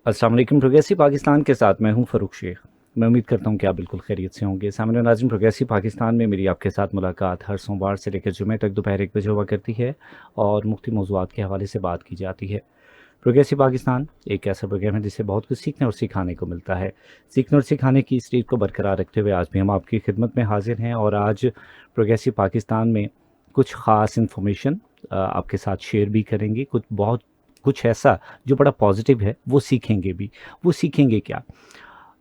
अस्सलाम वालेकुम। प्रोग्रेसिव पाकिस्तान के साथ मैं हूं फ़रूख शेख। मैं उम्मीद करता हूं कि आप बिल्कुल खैरियत से होंगे। सामने नाज़रीन, प्रोग्रेसिव पाकिस्तान में मेरी आपके साथ मुलाकात हर सोमवार से लेकर जुमे तक दोपहर 1 बजे हुआ करती है और मुख्तलिफ मौज़ूआत के हवाले से बात की जाती है। प्रोग्रेसिव पाकिस्तान एक ऐसा प्रोग्राम है जिससे बहुत कुछ सीखने और सिखाने को मिलता है। सीखने और सिखाने की इस रीत को बरकरार रखते हुए आज भी हम आपकी खिदमत में हाजिर हैं और आज प्रोग्रेसिव पाकिस्तान में कुछ ख़ास इन्फॉर्मेशन आपके साथ शेयर भी करेंगे। कुछ ऐसा जो बड़ा पॉजिटिव है वो सीखेंगे भी। वो सीखेंगे क्या?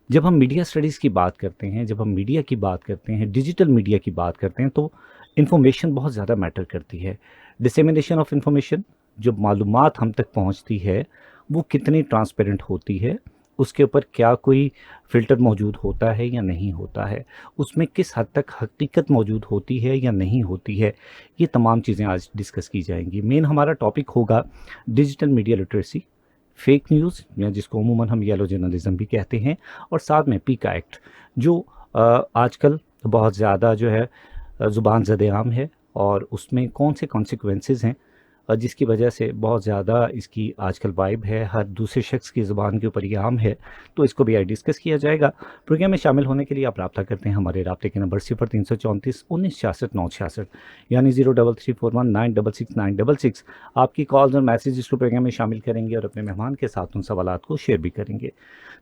जब हम मीडिया स्टडीज़ की बात करते हैं, जब हम मीडिया की बात करते हैं, डिजिटल मीडिया की बात करते हैं, तो इन्फॉर्मेशन बहुत ज़्यादा मैटर करती है। डिसेमिनेशन ऑफ इन्फॉर्मेशन, जो मालूमात हम तक पहुंचती है वो कितनी ट्रांसपेरेंट होती है, उसके ऊपर क्या कोई फ़िल्टर मौजूद होता है या नहीं होता है, उसमें किस हद तक हकीकत मौजूद होती है या नहीं होती है, ये तमाम चीज़ें आज डिस्कस की जाएंगी। मेन हमारा टॉपिक होगा digital media literacy, fake news या जिसको अमूमन हम येलो जर्नलिज्म भी कहते हैं, और साथ में पीका एक्ट जो आजकल बहुत ज़्यादा जो है ज़ुबान ज़द-ए-आम है और उसमें कौन से कॉन्सिक्वेंसेस हैं जिसकी वजह से बहुत ज़्यादा इसकी आजकल वाइब है, हर दूसरे शख्स की ज़ुबान के ऊपर ये आम है। तो इसको भी आज डिस्कस किया जाएगा। प्रोग्राम में शामिल होने के लिए आप रब्ता करते हैं हमारे राब्ते के नंबर 0334 1966 966 यानी 03341966 आपकी कॉल्स और मैसेजेस को प्रोग्राम में शामिल करेंगे और अपने मेहमान के साथ उन सवालात को शेयर भी करेंगे।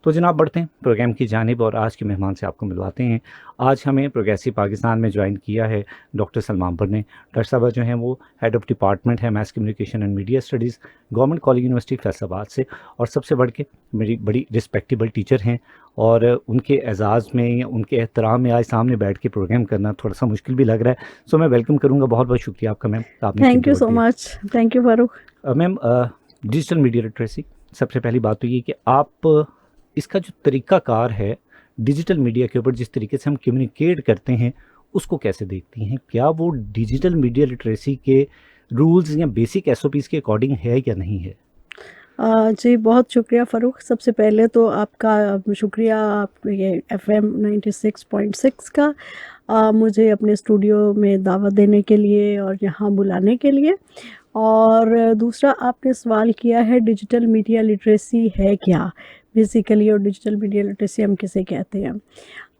तो जनाब बढ़ते हैं प्रोग्राम की जानिब और आज के मेहमान से आपको मिलवाते हैं। आज हमें प्रोग्रेसिव पाकिस्तान में ज्वाइन किया है डॉक्टर सलमान पर ने। डॉक्टर साहब जो हैं वो हेड ऑफ डिपार्टमेंट है mess communication and media studies, government college university Faisalabad से, और सबसे बढ़ के मेरी बड़ी रिस्पेक्टेबल टीचर हैं और उनके एजाज़ में या उनके एहतराम में आज सामने बैठ के प्रोग्राम करना थोड़ा सा मुश्किल भी लग रहा है। सो मैं वेलकम करूँगा। बहुत बहुत शुक्रिया आपका मैम, आपने thank you so much. Thank you Farooq. Ma'am, digital media literacy, सबसे पहली बात तो ये कि आप इसका जो तरीक़ाकार है डिजिटल मीडिया के ऊपर, जिस तरीके से हम कम्युनिकेट करते हैं, उसको कैसे देखती हैं? क्या वो डिजिटल मीडिया लिटरेसी के रूल्स या बेसिक एसओपीज़ के अकॉर्डिंग है या नहीं है? जी बहुत शुक्रिया फ़ारूक। सबसे पहले तो आपका शुक्रिया, आप ये FM 96.6 का मुझे अपने स्टूडियो में दावत देने के लिए और यहाँ बुलाने के लिए। और दूसरा, आपने सवाल किया है डिजिटल मीडिया लिटरेसी है क्या बेसिकली, और डिजिटल मीडिया लिटरेसी हम किसे कहते हैं।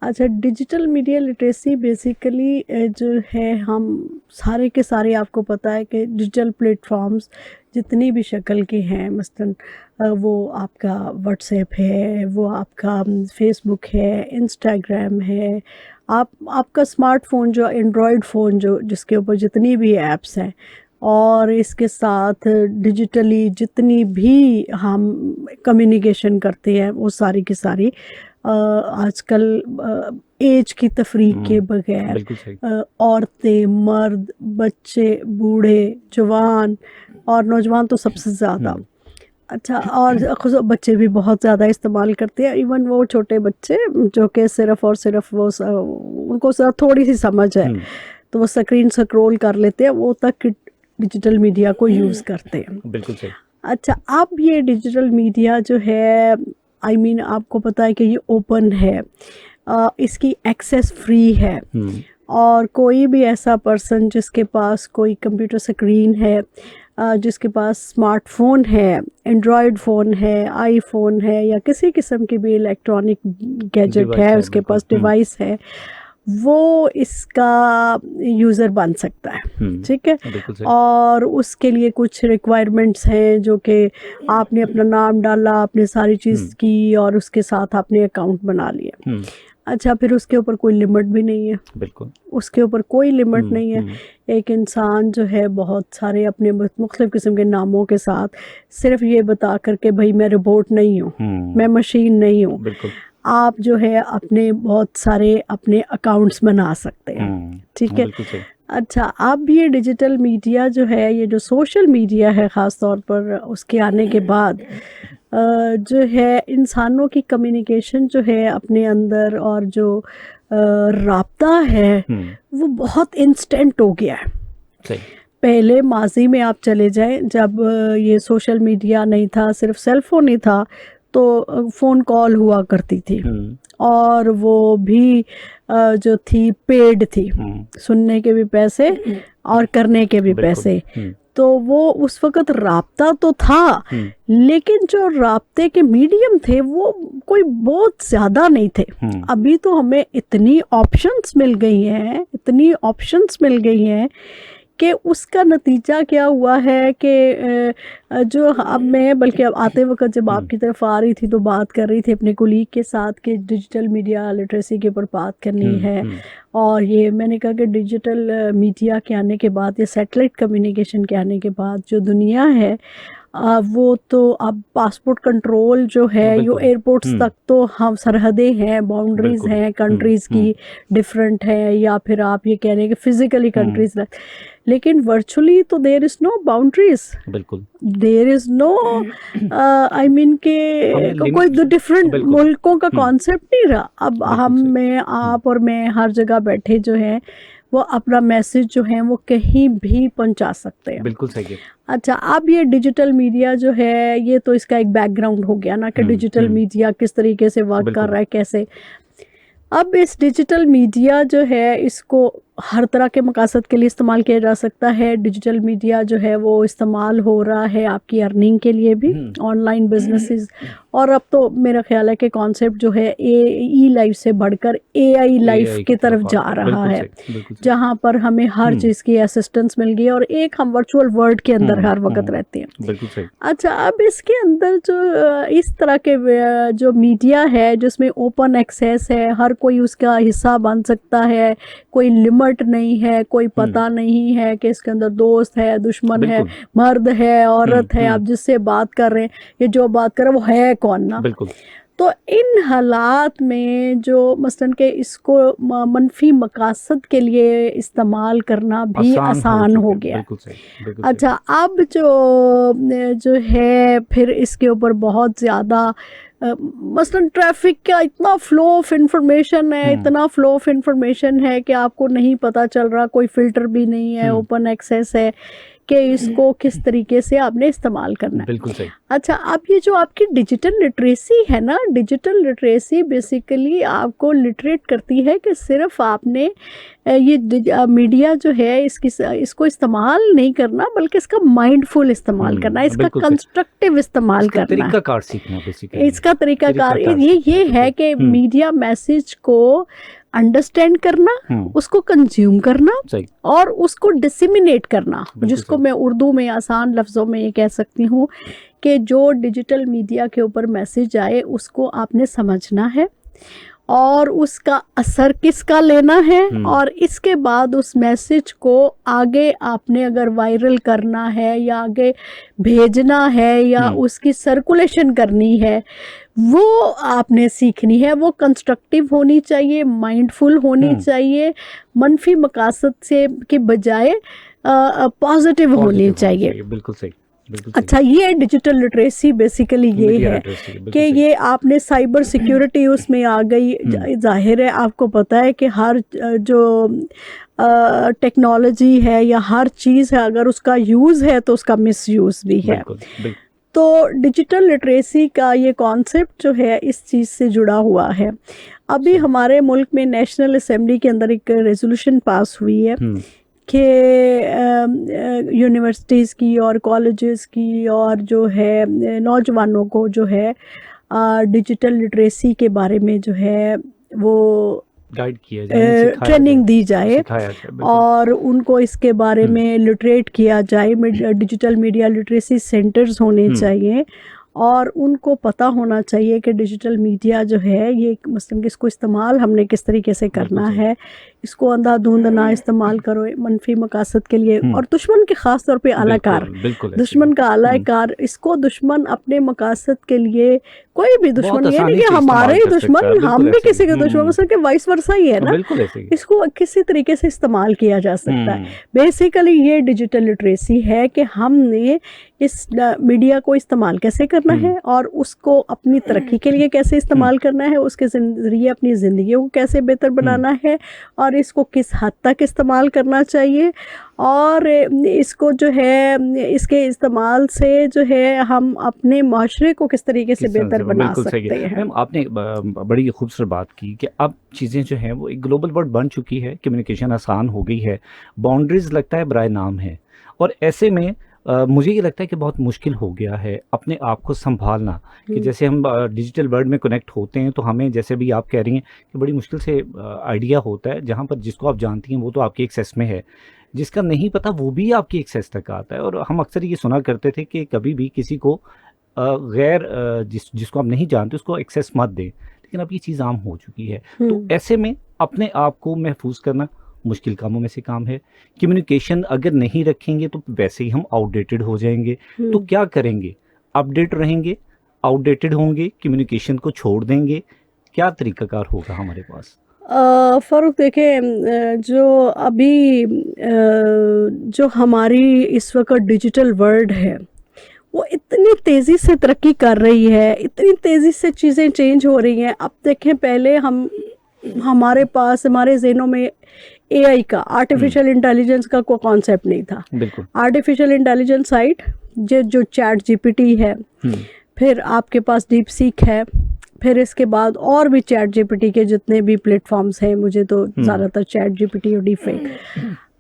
अच्छा, डिजिटल मीडिया लिटरेसी बेसिकली जो है, हम सारे के सारे, आपको पता है कि डिजिटल प्लेटफॉर्म्स जितनी भी शक्ल के हैं, मसलन वो आपका व्हाट्सएप है, वो आपका फेसबुक है, इंस्टाग्राम है, आपका स्मार्टफ़ोन जो एंड्रॉयड फ़ोन जो जिसके ऊपर जितनी भी ऐप्स हैं, और इसके साथ डिजिटली जितनी भी हम कम्युनिकेशन करते हैं वो सारी की सारी आजकल एज की तफरीक के बगैर औरतें, मर्द, बच्चे, बूढ़े, जवान और नौजवान तो सबसे ज़्यादा। अच्छा, और खुद बच्चे भी बहुत ज़्यादा इस्तेमाल करते हैं। इवन वो छोटे बच्चे जो कि सिर्फ़ और सिर्फ वो उनको थोड़ी सी समझ है तो वो स्क्रीन स्क्रॉल कर लेते हैं, वो तक डिजिटल मीडिया को यूज़ करते हैं। बिल्कुल सही। अच्छा, अब ये डिजिटल मीडिया जो है, आपको पता है कि ये ओपन है, इसकी एक्सेस फ्री है, और कोई भी ऐसा पर्सन जिसके पास कोई कंप्यूटर स्क्रीन है, जिसके पास स्मार्टफ़ोन है, एंड्रॉयड फ़ोन है, आईफ़ोन है, या किसी किस्म की भी इलेक्ट्रॉनिक गैजेट है, उसके पास डिवाइस है, वो इसका यूज़र बन सकता है। ठीक है। और उसके लिए कुछ रिक्वायरमेंट्स हैं, जो कि आपने अपना नाम डाला, आपने सारी चीज़ की और उसके साथ आपने अकाउंट बना लिया। अच्छा, फिर उसके ऊपर कोई लिमिट भी नहीं है। बिल्कुल, उसके उसके ऊपर कोई लिमिट नहीं है। एक इंसान जो है बहुत सारे अपने मुख्तलिफ़ किस्म के नामों के साथ सिर्फ ये बता करके, भाई मैं रोबोट नहीं हूँ, मैं मशीन नहीं हूँ, आप जो है अपने बहुत सारे अपने अकाउंट्स बना सकते हैं। ठीक है। अच्छा, अब ये डिजिटल मीडिया जो है, ये जो सोशल मीडिया है ख़ास तौर पर, उसके आने के बाद जो है इंसानों की कम्युनिकेशन जो है अपने अंदर, और जो राब्ता है वो बहुत इंस्टेंट हो गया है। सही। पहले माजी में आप चले जाएं, जब ये सोशल मीडिया नहीं था, सिर्फ सेल फोन ही था, तो फ़ोन कॉल हुआ करती थी, और वो भी जो थी पेड थी, सुनने के भी पैसे और करने के भी पैसे। तो वो उस वक़्त राब्ता तो था, हम्म लेकिन जो राब्ते के मीडियम थे वो कोई बहुत ज़्यादा नहीं थे। हम्म अभी तो हमें इतनी ऑप्शंस मिल गई हैं, इतनी ऑप्शंस मिल गई हैं कि उसका नतीजा क्या हुआ है कि जो अब मैं बल्कि अब आते वक़्त जब हम्म आपकी तरफ आ रही थी तो बात कर रही थी अपने कोलीग के साथ कि डिजिटल मीडिया लिटरेसी के ऊपर बात करनी है। हम्म और ये मैंने कहा कि डिजिटल मीडिया के आने के बाद या सैटेलाइट कम्युनिकेशन के आने के बाद जो दुनिया है वो तो अब पासपोर्ट कंट्रोल जो है यो बिल्कुल एयरपोर्ट्स तक तो हम सरहदें हैं, बाउंड्रीज़ बिल्कुल हैं, कंट्रीज़ की डिफरेंट है, या फिर आप ये कह रहे हैं कि फिज़िकली हम्म कंट्रीज़, लेकिन वर्चुअली तो देयर इज़ नो बाउंड्रीज़, बिल्कुल there is no I mean के हमने कोई लिमिट डिफरेंट बिल्कुल मुल्कों का हम्म कॉन्सेप्ट नहीं रहा। अब बिल्कुल हम सही मैं आप और मैं हर जगह बैठे जो हैं वो अपना मैसेज जो है वो कहीं भी पहुंचा सकते हैं। बिल्कुल सही है अच्छा, अब ये डिजिटल मीडिया जो है ये तो इसका एक बैकग्राउंड हो गया ना कि डिजिटल हम्म मीडिया किस तरीके से वर्क कर बिल्कुल रहा है, कैसे। अब इस डिजिटल मीडिया जो है इसको हर तरह के मकासद के लिए इस्तेमाल किया जा सकता है। डिजिटल मीडिया जो है वो इस्तेमाल हो रहा है आपकी अर्निंग के लिए भी, ऑनलाइन बिजनेसेस, और अब तो मेरा ख्याल है कि कॉन्सेप्ट जो है ई लाइफ से बढ़कर एआई लाइफ एआई की की तरफ तरफ आ जा गया रहा है, बिल्कुल सही जहाँ पर हमें हर चीज़ की असिस्टेंस मिल गई है और एक हम वर्चुअल वर्ल्ड के अंदर हर वक्त रहते हैं। बिल्कुल सही अच्छा, अब इसके अंदर जो इस तरह के जो मीडिया है जिसमें ओपन एक्सेस है, हर कोई उसका हिस्सा बन सकता है, कोई लिमिट नहीं है, कोई पता नहीं है कि इसके अंदर दोस्त है, दुश्मन है, बिल्कुल मर्द है, औरत है, आप जिससे बात कर रहे हैं, ये जो बात कर रहे हैं वो है कौन ना। बिल्कुल तो इन हालात में जो मसलन के इसको मनफी मकासद के लिए इस्तेमाल करना भी आसान हो चुके गया। बिल्कुल सही बिल्कुल सही अच्छा, अब जो है फिर इसके ऊपर बहुत ज़्यादा मसलन ट्रैफिक का इतना फ्लो ऑफ इंफॉर्मेशन है, इतना फ्लो ऑफ इंफॉर्मेशन है कि आपको नहीं पता चल रहा, कोई फ़िल्टर भी नहीं है, ओपन एक्सेस है कि इसको किस तरीके से आपने इस्तेमाल करना है। बिल्कुल सही अच्छा, अब ये जो आपकी डिजिटल लिटरेसी है ना, डिजिटल लिटरेसी बेसिकली आपको लिटरेट करती है कि सिर्फ आपने ये मीडिया जो है इसको इस्तेमाल नहीं करना, बल्कि इसका माइंडफुल इस्तेमाल करना है, इसका बिल्कुल सही। कंस्ट्रक्टिव इस्तेमाल इसका करना है। तरीकाकार सीखना बेसिकली इसका तरीकाकार तरीकाकार ये सीखना, है कि बिल्कुल। मीडिया मैसेज को अंडरस्टैंड करना, उसको कंज्यूम करना सही और उसको डिसिमिनेट करना, बिल्कुल जिसको सही। मैं उर्दू में आसान लफ्ज़ों में ये कह सकती हूँ कि जो डिजिटल मीडिया के ऊपर मैसेज आए उसको आपने समझना है और उसका असर किसका लेना है, और इसके बाद उस मैसेज को आगे आपने अगर वायरल करना है या आगे भेजना है या उसकी सर्कुलेशन करनी है, वो आपने सीखनी है। वो कंस्ट्रक्टिव होनी चाहिए, माइंडफुल होनी चाहिए, मनफी मकासद से के बजाय पॉजिटिव होनी चाहिए। बिल्कुल सही बिल्कुल सही। अच्छा, ये डिजिटल लिटरेसी बेसिकली ये मीडिया है लिटरेसी, बिल्कुल कि सही। ये आपने साइबर सिक्योरिटी उसमें आ गई। जाहिर है आपको पता है कि हर जो टेक्नोलॉजी है या हर चीज़ है, अगर उसका यूज़ है तो उसका मिसयूज़ भी है। बिल्कुल बिल्कुल तो डिजिटल लिटरेसी का ये कॉन्सेप्ट जो है इस चीज़ से जुड़ा हुआ है। अभी हमारे मुल्क में नेशनल असेंबली के अंदर एक रेजोल्यूशन पास हुई है कि यूनिवर्सिटीज़ की और कॉलेजेस की और जो है नौजवानों को जो है डिजिटल लिटरेसी के बारे में जो है वो गाइड किया जाए, ट्रेनिंग दी जाए सिखाया जाए, बिल्कुल। और उनको इसके बारे में लिटरेट किया जाए। डिजिटल मीडिया लिटरेसी सेंटर्स होने चाहिए और उनको पता होना चाहिए कि डिजिटल मीडिया जो है ये मतलब कि इसको इस्तेमाल हमने किस तरीके से करना है, इसको अंधाधुंध ना इस्तेमाल करो मनफी मकासद के लिए। और दुश्मन के ख़ास तौर पे आलाकार, दुश्मन का आलाकार, इसको दुश्मन अपने मकासद के लिए, कोई भी दुश्मन, ये नहीं कि हमारे ही दुश्मन, हम भी किसी के दुश्मन, उसके के वाइस वर्सा ही है ना, इसको किसी तरीके से इस्तेमाल किया जा सकता है। बेसिकली ये डिजिटल लिटरेसी है कि हमने इस मीडिया को इस्तेमाल कैसे करना है और उसको अपनी तरक्की के लिए कैसे इस्तेमाल करना है, उसके ज़रिए अपनी ज़िंदगी को कैसे बेहतर बनाना है और इसको किस हद तक इस्तेमाल करना चाहिए, और इसको जो है इसके इस्तेमाल से जो है हम अपने माशरे को किस तरीके से बेहतर बना सकते हैं। मैम, आपने बड़ी खूबसूरत बात की कि अब चीज़ें जो हैं वो एक ग्लोबल वर्ल्ड बन चुकी है, कम्युनिकेशन आसान हो गई है, बाउंड्रीज लगता है बराए नाम है, और ऐसे में मुझे ये लगता है कि बहुत मुश्किल हो गया है अपने आप को संभालना, कि जैसे हम डिजिटल वर्ल्ड में कनेक्ट होते हैं तो हमें, जैसे भी आप कह रही हैं, कि बड़ी मुश्किल से आइडिया होता है, जहाँ पर जिसको आप जानती हैं वो तो आपकी एक्सेस में है, जिसका नहीं पता वो भी आपकी एक्सेस तक आता है। और हम अक्सर ये सुना करते थे कि कभी भी किसी को गैर जिसको आप नहीं जानते उसको एक्सेस मत दें, लेकिन अब ये चीज़ आम हो चुकी है। तो ऐसे में अपने आप को महफूज करना मुश्किल कामों में से काम है। कम्युनिकेशन अगर नहीं रखेंगे तो वैसे ही हम आउटडेटेड हो जाएंगे। तो क्या करेंगे? अपडेट रहेंगे, आउटडेटेड होंगे, कम्युनिकेशन को छोड़ देंगे? क्या तरीकाकार होगा हमारे पास? फ़ारूक देखिए, जो अभी जो हमारी इस वक्त डिजिटल वर्ल्ड है वो इतनी तेज़ी से तरक्की कर रही है, इतनी तेज़ी से चीज़ें चेंज हो रही हैं। अब देखें, पहले हमारे पास, हमारे ज़हनों में एआई का, आर्टिफिशियल इंटेलिजेंस का कोई कॉन्सेप्ट नहीं था। बिल्कुल। आर्टिफिशियल इंटेलिजेंस साइट जो चैट जीपीटी है, फिर आपके पास डीप सीक है, फिर इसके बाद और भी चैट जीपीटी के जितने भी प्लेटफॉर्म्स हैं, मुझे तो ज़्यादातर चैट जीपीटी और डीफेक।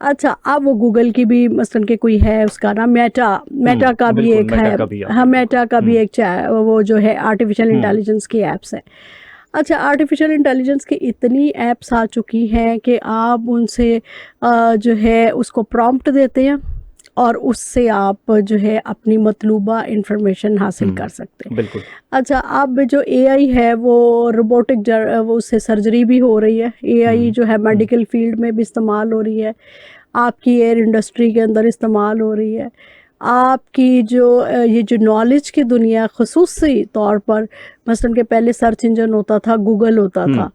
अच्छा, अब वो गूगल की भी मसलन के कोई है, उसका नाम मेटा का भी एक है। हाँ, मेटा का भी एक वो जो है आर्टिफिशियल इंटेलिजेंस की एप्स है। अच्छा, आर्टिफिशियल इंटेलिजेंस की इतनी ऐप्स आ चुकी हैं कि आप उनसे जो है उसको प्रॉम्प्ट देते हैं और उससे आप जो है अपनी मतलूबा इंफॉर्मेशन हासिल कर सकते हैं। बिल्कुल। अच्छा, अब जो एआई है वो रोबोटिक वो उससे सर्जरी भी हो रही है। एआई जो है मेडिकल फील्ड में भी इस्तेमाल हो रही है, आपकी एयर इंडस्ट्री के अंदर इस्तेमाल हो रही है, आपकी जो ये जो नॉलेज की दुनिया, ख़ुसूसी तौर पर मसलन के पहले सर्च इंजन होता था, गूगल होता था।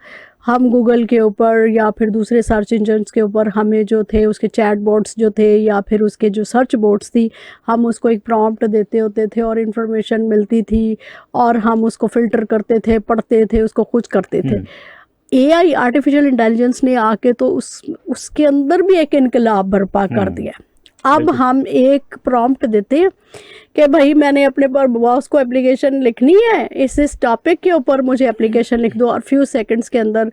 हम गूगल के ऊपर या फिर दूसरे सर्च इंजन्स के ऊपर हमें जो थे उसके चैट बोट्स जो थे या फिर उसके जो सर्च बोट्स थी, हम उसको एक प्रॉम्प्ट देते होते थे और इन्फॉर्मेशन मिलती थी और हम उसको फ़िल्टर करते थे, पढ़ते थे, उसको कुछ करते थे। एआई, आर्टिफिशियल इंटेलिजेंस ने आके तो उसके अंदर भी एक इनकलाब बर्पा कर दिया। अब हम एक प्रॉम्प्ट देते हैं कि भाई मैंने अपने बॉस को एप्लीकेशन लिखनी है, इस टॉपिक के ऊपर मुझे एप्लीकेशन लिख दो, और फ्यू सेकंड्स के अंदर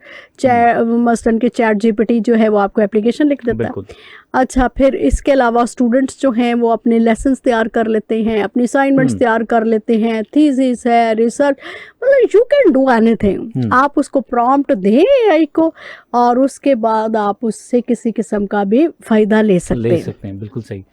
मसलन के चैट जीपीटी जो है वो आपको एप्लीकेशन लिख देता है। अच्छा, फिर इसके अलावा स्टूडेंट्स जो हैं वो अपने लेसन्स तैयार कर लेते हैं, अपनी असाइनमेंट्स तैयार कर लेते हैं, थीसिस है, रिसर्च, मतलब यू कैन डू एनीथिंग। आप उसको प्रॉम्प्ट दें एआई को और उसके बाद आप उससे किसी किस्म का भी फ़ायदा ले सकते हैं। बिल्कुल सही।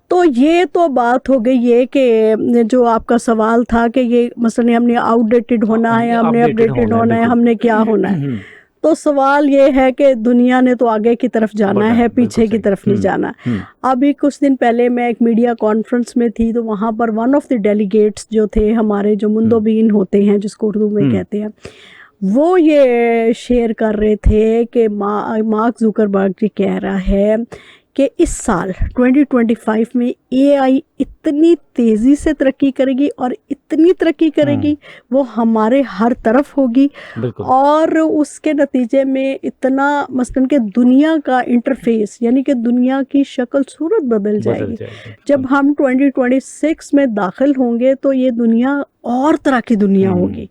तो ये तो बात हो गई ये कि जो आपका सवाल था कि ये मसलन हमने आउटडेटेड होना है, हमने अपडेटेड होना है, हमने क्या होना है। तो सवाल ये है कि दुनिया ने तो आगे की तरफ जाना है, पीछे की तरफ नहीं जाना। अभी कुछ दिन पहले मैं एक मीडिया कॉन्फ्रेंस में थी, तो वहाँ पर वन ऑफ द डेलीगेट्स जो थे हमारे, जो मुंदोबीन होते हैं जिसको उर्दू में कहते हैं, वो ये शेयर कर रहे थे कि मार्क जुकरबर्ग जी कह रहा है कि इस साल 2025 में एआई इतनी तेज़ी से तरक्की करेगी और इतनी तरक्की करेगी वो हमारे हर तरफ होगी, और उसके नतीजे में इतना मसलन के दुनिया का इंटरफेस, यानी कि दुनिया की शक्ल सूरत बदल जाएगी। जब हम 2026 में दाखिल होंगे तो ये दुनिया और तरह की दुनिया होगी,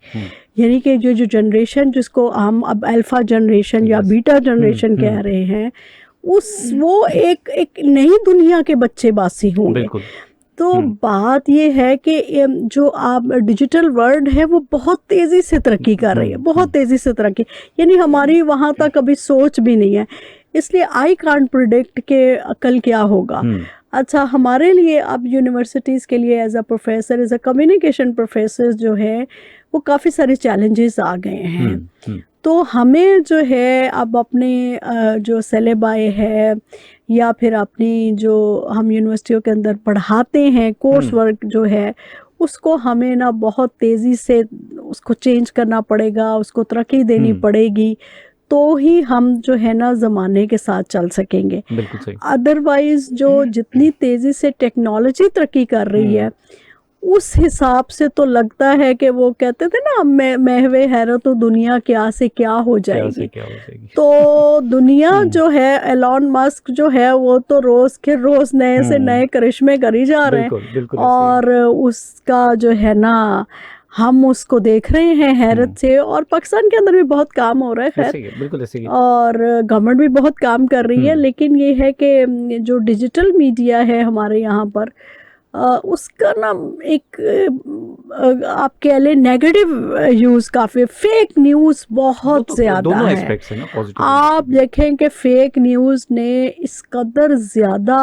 यानी कि जो जनरेशन जिसको हम अब अल्फ़ा जनरेशन या बीटा जनरेशन कह रहे हैं, वो एक नई दुनिया के बच्चे बासी होंगे। तो बात ये है कि जो आप डिजिटल वर्ल्ड है वो बहुत तेज़ी से तरक्की कर रही है, बहुत तेज़ी से तरक्की, यानी हमारी वहाँ तक अभी सोच भी नहीं है, इसलिए आई कांट प्रिडिक्ट के कल क्या होगा। अच्छा, हमारे लिए अब यूनिवर्सिटीज़ के लिए as a professor, as a communication professor जो है वो काफ़ी सारे चैलेंजेस आ गए हैं। तो हमें जो है अब अपने जो सिलेबस है या फिर अपनी जो हम यूनिवर्सिटियों के अंदर पढ़ाते हैं कोर्स वर्क जो है, उसको हमें ना बहुत तेज़ी से उसको चेंज करना पड़ेगा, उसको तरक्की देनी पड़ेगी, तो ही हम जो है ना ज़माने के साथ चल सकेंगे। अदरवाइज़ जो जितनी तेज़ी से टेक्नोलॉजी तरक्की कर रही है उस हिसाब से तो लगता है कि वो कहते थे ना, महवे हैरत तो दुनिया क्या से क्या हो जाएगी। तो दुनिया जो है, एलॉन मस्क जो है वो तो रोज़ के रोज़ नए से नए करिश्मे करी जा रहे हैं, और उसका जो है ना हम उसको देख रहे हैं हैरत से, और पाकिस्तान के अंदर भी बहुत काम हो रहा है ऐसे खैर, ही है, बिल्कुल ऐसे ही है। और गवर्नमेंट भी बहुत काम कर रही है, लेकिन ये है कि जो डिजिटल मीडिया है हमारे यहाँ पर उसका ना एक आप कह लें नेगेटिव यूज़ काफ़ी, फेक न्यूज़ वो बहुत तो ज़्यादा दोनों है। एस्पेक्ट्स है ना, पॉजिटिव आप देखें कि फेक न्यूज़ ने इस कदर ज़्यादा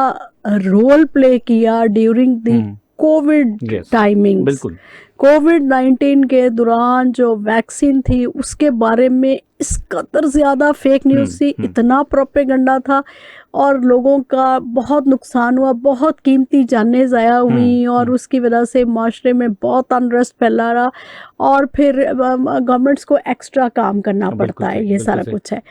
रोल प्ले किया during the Covid yes timings. बिल्कुल कोविड-19 के दौरान जो वैक्सीन थी उसके बारे में इस कदर ज़्यादा फेक न्यूज़ थी, इतना प्रोपेगेंडा था, और लोगों का बहुत नुकसान हुआ, बहुत कीमती जानें ज़ाया हुई, और उसकी वजह से माशरे में बहुत अनरेस्ट फैला रहा, और फिर गवर्नमेंट्स को एक्स्ट्रा काम करना बिल्कुल पड़ता है, सही, ये बिल्कुल सारा सही। कुछ है।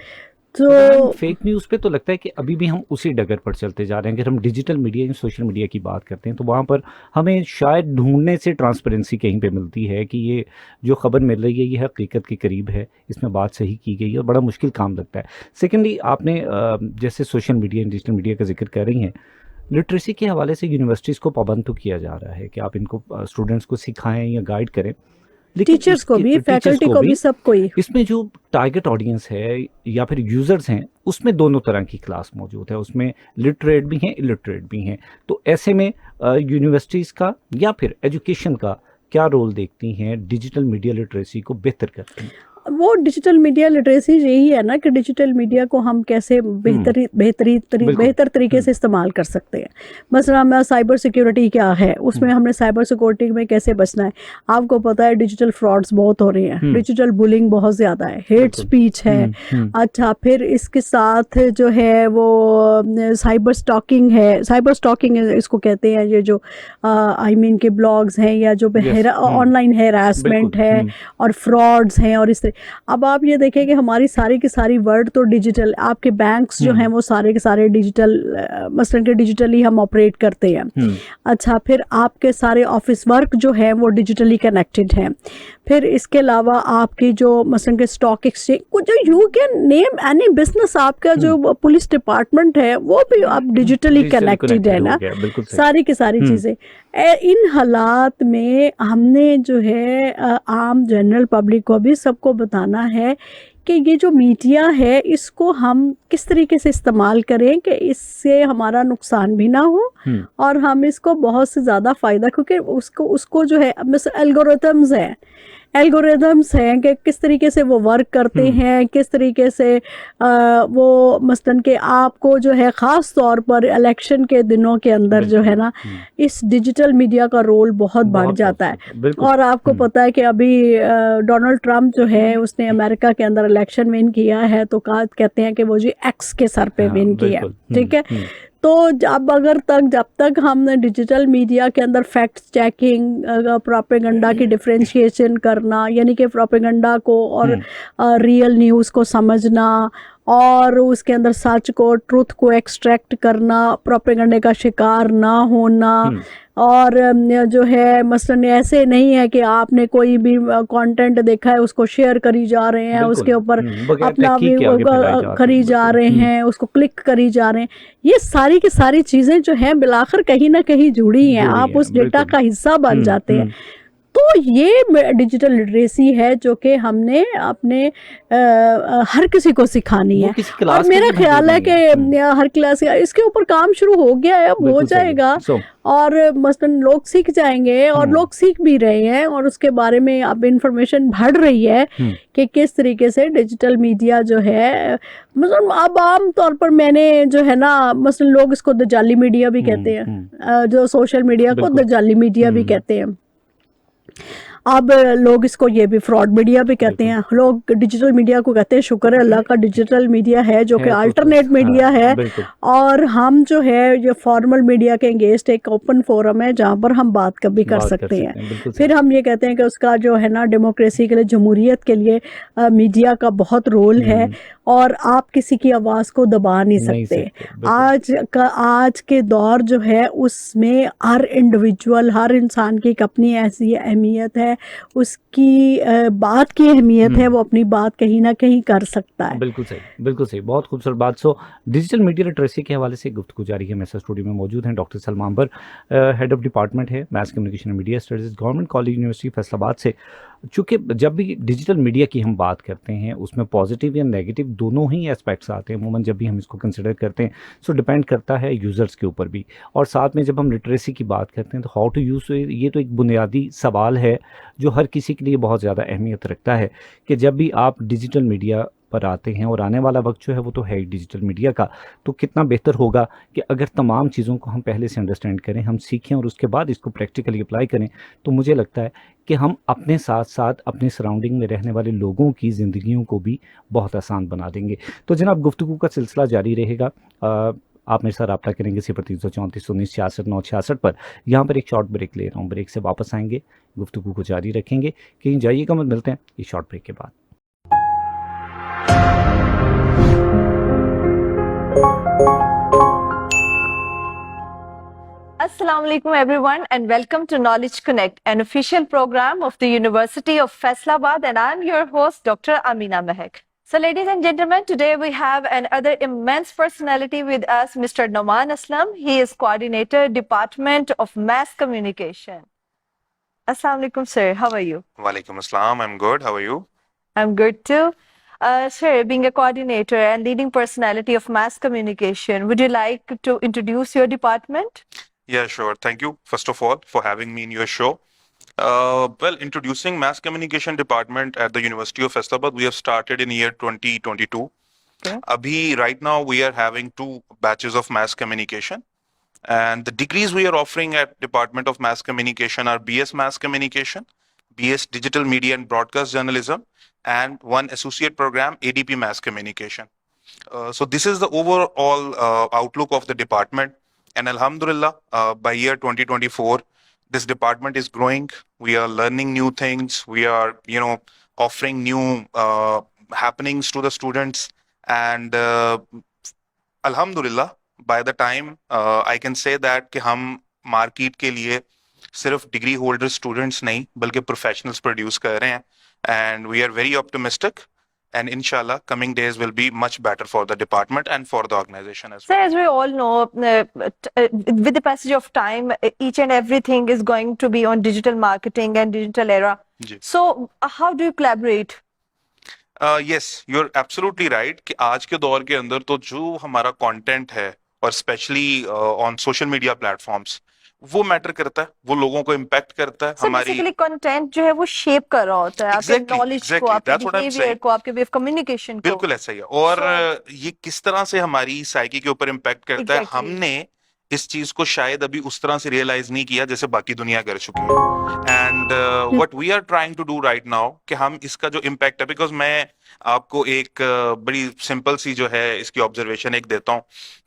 मैम तो फेक न्यूज़ पे तो लगता है कि अभी भी हम उसी डगर पर चलते जा रहे हैं। अगर हम डिजिटल मीडिया या सोशल मीडिया की बात करते हैं तो वहाँ पर हमें शायद ढूंढने से ट्रांसपेरेंसी कहीं पे मिलती है कि ये जो खबर मिल रही है ये हकीकत के करीब है, इसमें बात सही की गई है, और बड़ा मुश्किल काम लगता है। सेकेंडली आपने जैसे सोशल मीडिया डिजिटल मीडिया का जिक्र कर रही हैं, लिटरेसी के हवाले से यूनिवर्सिटीज़ को पाबंद तो किया जा रहा है कि आप इनको स्टूडेंट्स को सिखाएं या गाइड करें, लेकिन टीचर्स को भी, फैकल्टी को भी, सबको ही। इसमें जो टारगेट ऑडियंस है या फिर यूजर्स हैं उसमें दोनों तरह की क्लास मौजूद है, उसमें लिटरेट भी हैं इलिटरेट भी हैं। तो ऐसे में यूनिवर्सिटीज़ का या फिर एजुकेशन का क्या रोल देखती हैं डिजिटल मीडिया लिटरेसी को बेहतर करने में? वो डिजिटल मीडिया लिटरेसी यही है ना कि डिजिटल मीडिया को हम कैसे बेहतर तरीके से इस्तेमाल कर सकते हैं। मसला हमारा साइबर सिक्योरिटी क्या है, उसमें हमने साइबर सिक्योरिटी में कैसे बचना है। आपको पता है डिजिटल फ्रॉड्स बहुत हो रही हैं, डिजिटल बुलिंग बहुत ज़्यादा है, हेट स्पीच है। अच्छा, फिर इसके साथ जो है वो साइबर स्टॉकिंग है, साइबर स्टॉकिंग इसको कहते हैं, ये जो आई मीन के ब्लॉग्स हैं या जो ऑनलाइन हैरासमेंट है और फ्रॉड्स हैं, और इस तरह। अब आप ये देखें कि हमारी सारी की सारी वर्ल्ड तो डिजिटल, आपके बैंक्स जो हैं वो सारे के सारे डिजिटल, मसलन के डिजिटली हम ऑपरेट करते हैं। अच्छा, फिर आपके सारे ऑफिस वर्क जो है वो डिजिटली कनेक्टेड हैं। फिर इसके अलावा आपकी जो मसलन के स्टॉक एक्सचेंज, कुछ जो you can name any business, आपका जो पुलिस डिपार्टमेंट है वो भी आप डिजिटली कनेक्टेड है ना, सारी की सारी चीज़ें। इन हालात में हमने जो है आम जनरल पब्लिक को भी सबको बताना है कि ये जो मीडिया है इसको हम किस तरीके से इस्तेमाल करें कि इससे हमारा नुकसान भी ना हो, और हम इसको बहुत से ज़्यादा फ़ायदा, क्योंकि उसको जो है एल्गोरिदम्स हैं कि किस तरीके से वो वर्क करते हैं, किस तरीके से वो मसलन के आपको जो है ख़ास तौर पर इलेक्शन के दिनों के अंदर जो है ना, इस डिजिटल मीडिया का रोल बहुत बढ़ जाता है। और आपको पता है कि अभी डोनाल्ड ट्रंप जो है उसने अमेरिका के अंदर इलेक्शन विन किया है, तो कहते हैं कि वो जी एक्स के सर पे विन किया, ठीक है। तो जब तक हमने डिजिटल मीडिया के अंदर फैक्ट चेकिंग, प्रोपेगेंडा की डिफरेंशिएशन करना, यानी कि प्रोपेगेंडा को और रियल न्यूज़ को समझना, और उसके अंदर सच को, ट्रुथ को एक्सट्रैक्ट करना, प्रोपेगेंडे का शिकार ना होना, और जो है मसलन ऐसे नहीं है कि आपने कोई भी कंटेंट देखा है उसको शेयर करी जा रहे हैं, उसके ऊपर अपना भी करी जा रहे हैं, उसको क्लिक करी जा रहे हैं। ये सारी की सारी चीज़ें जो हैं बिलाखिर कहीं ना कहीं जुड़ी हैं, आप उस डेटा का हिस्सा बन जाते हैं। तो ये डिजिटल लिटरेसी है जो कि हमने अपने हर किसी को सिखानी है, और मेरा ख्याल है कि हर क्लास इसके ऊपर काम शुरू हो गया है, अब हो जाएगा, और मसलन लोग सीख जाएंगे, और लोग सीख भी रहे हैं, और उसके बारे में अब इंफॉर्मेशन बढ़ रही है कि किस तरीके से डिजिटल मीडिया जो है, मतलब अब आम तौर पर मैंने जो है ना, मसलन लोग इसको दजाली मीडिया भी कहते हैं, जो सोशल मीडिया को दजाली मीडिया भी कहते हैं। अब लोग इसको ये भी फ्रॉड मीडिया भी कहते हैं। लोग डिजिटल मीडिया को कहते हैं, शुक्र है अल्लाह का डिजिटल मीडिया है जो कि अल्टरनेट मीडिया है, और हम जो है ये फॉर्मल मीडिया के अगेंस्ट एक ओपन फोरम है जहाँ पर हम बात कभी कर सकते हैं। फिर हम ये कहते हैं कि उसका जो है ना डेमोक्रेसी के लिए, जमहूरियत के लिए मीडिया का बहुत रोल है, और आप किसी की आवाज़ को दबा नहीं सकते। आज के दौर जो है उसमें हर इंडिविजुअल, हर इंसान की एक अपनी ऐसी अहमियत है उसकी बात की अहमियत है, वो अपनी बात कहीं ना कहीं कर सकता है। बिल्कुल सही, बिल्कुल सही, बहुत खूबसूरत बात। सो डिजिटल मीडिया लिटरेसी के हवाले से गुफ्तगू जारी है। मेरे साथ स्टूडियो में मौजूद हैं doctor Salma Ambar, head of department है mass communication and media studies, government college university Faisalabad से। चूँकि जब भी डिजिटल मीडिया की हम बात करते हैं उसमें पॉजिटिव या नेगेटिव दोनों ही एस्पेक्ट्स आते हैं अमूमन जब भी हम इसको कंसिडर करते हैं। सो डिपेंड करता है यूज़र्स के ऊपर भी। और साथ में जब हम लिटरेसी की बात करते हैं तो हाउ टू यूज़, ये तो एक बुनियादी सवाल है जो हर किसी के लिए बहुत ज़्यादा अहमियत रखता है कि जब भी आप डिजिटल मीडिया पर आते हैं, और आने वाला वक्त जो है वो तो है ही डिजिटल मीडिया का, तो कितना बेहतर होगा कि अगर तमाम चीज़ों को हम पहले से अंडरस्टैंड करें, हम सीखें और उसके बाद इसको प्रैक्टिकली अप्लाई करें। तो मुझे लगता है कि हम अपने साथ साथ अपने सराउंडिंग में रहने वाले लोगों की ज़िंदगियों को भी बहुत आसान बना देंगे। तो जनाब, गुफ्तगू का सिलसिला जारी रहेगा। आप मेरे साथ रब्ता करेंगे 0334 19 66 9 66 पर। यहाँ पर एक शॉर्ट ब्रेक ले रहा हूँ, ब्रेक से वापस आएंगे, गुफ्तगू को जारी रखेंगे। कहीं जाइएगा मत, मिलते हैं इस शॉर्ट ब्रेक के बाद। Assalamu alaikum everyone and welcome to Knowledge Connect, an official program of the University of Faisalabad, and I'm your host Dr. Amina Mehak. So ladies and gentlemen, today we have another immense personality with us, Mr. Noman Aslam. He is coordinator, Department of Mass Communication. Assalamu alaikum sir, how are you? Walaikum Assalam, I'm good. How are you? I'm good too. Sir, being a coordinator and leading personality of mass communication, would you like to introduce your department? Yeah, sure. Thank you, first of all, for having me in your show. Well, introducing Mass Communication Department at the University of Faisalabad, we have started in year 2022. Okay. Abhi, right now, we are having 2 batches of Mass Communication. And the degrees we are offering at Department of Mass Communication are BS Mass Communication, BS Digital Media and Broadcast Journalism, and one associate program, ADP Mass Communication. So this is the overall outlook of the department. And Alhamdulillah, by year 2024, this department is growing. We are learning new things. We are, offering new happenings to the students. And Alhamdulillah, by the time I can say that कि हम market के लिए सिर्फ degree holder students नहीं बल्कि professionals produce कर रहे हैं, and we are very optimistic, and inshallah coming days will be much better for the department and for the organization as So well. as we all know, with the passage of time, each and everything is going to be on digital marketing and digital era. जी. So how do you collaborate? Yes, you're absolutely right कि आज के दौर के अंदर तो जो हमारा कंटेंट है और specially on social media platforms, वो मैटर करता है, वो लोगों को इम्पैक्ट करता है So हमारी basically content जो है वो shape कर रहा होता है आपके Exactly, knowledge को, exactly. आपके That's what I'm behavior saying. को, आपके way of communication को. बिल्कुल ऐसा ही है। और ये किस तरह से हमारी साइकी के ऊपर इम्पैक्ट करता है, Exactly. हमने इस चीज को शायद अभी उस तरह से रियलाइज नहीं किया जैसे बाकी दुनिया कर चुकी है। And what we are trying to do right now कि हम इसका जो इम्पैक्ट है, बिकॉज मैं आपको एक बड़ी सिंपल सी जो है इसकी ऑब्जर्वेशन एक देता हूँ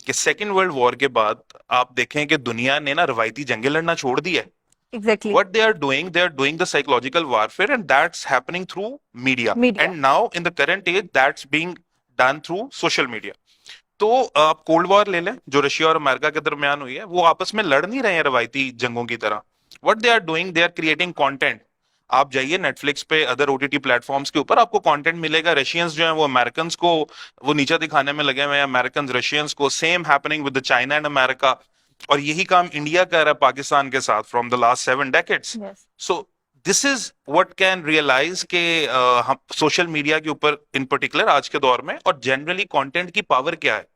कि सेकेंड वर्ल्ड वॉर के बाद आप देखें कि दुनिया ने ना रवायती जंगें लड़ना छोड़ दी है। Exactly. What they are doing the psychological warfare, and that's happening through media. Media. And now in the current age, that's being done through social media. तो आप कोल्ड वॉर ले लें जो रशिया और अमेरिका के दरमियान हुई है, वो आपस में लड़ नहीं रहे हैं रवायती जंगों की तरह। What they are doing, they are creating content. आप जाइए नेटफ्लिक्स पे, अदर ओटीटी प्लेटफॉर्म्स के ऊपर आपको कंटेंट मिलेगा। रशियंस जो हैं वो अमेरिकन को वो नीचा दिखाने में लगे हुए हैं, अमेरिकन रशियंस को। Same happening with the China and America. और यही काम इंडिया कर रहा है पाकिस्तान के साथ from the last 7 decades. Yes. So this is what can realise के हम सोशल मीडिया के ऊपर इन पर्टिकुलर आज के दौर में, और जनरली कंटेंट की पावर क्या है।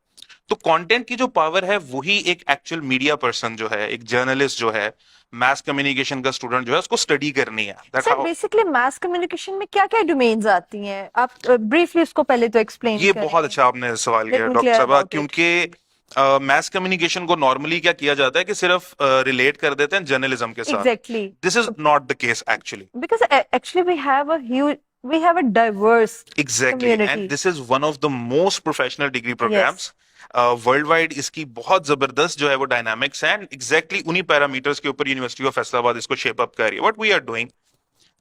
तो कंटेंट की जो पावर है वही एक एक्चुअल मीडिया पर्सन जो है, एक जर्नलिस्ट जो है, मास कम्युनिकेशन का स्टूडेंट जो है, उसको स्टडी करनी है। That's Sir, how- basically mass communication में क्या क्या domains आती हैं? आप briefly इसको पहले तो explain ये करें। बहुत अच्छा आपने सवाल Let किया me डॉक्टर clear साहबा, about it. क्योंकि मास कम्युनिकेशन को नॉर्मली क्या किया जाता है कि सिर्फ रिलेट कर देते हैं जर्नलिज्म के साथ। Exactly. This is not the case actually. Because actually we have a diverse Exactly, community. and this is one of the most professional degree programs. World wide इसकी बहुत जबरदस्त जो है वो डायनामिक्स है, एंड एग्जैक्टली उन्हीं पैरामीटर्स के ऊपर यूनिवर्सिटी ऑफ फैसलाबाद इसको शेप अप कर रही है। व्हाट वी आर डूइंग,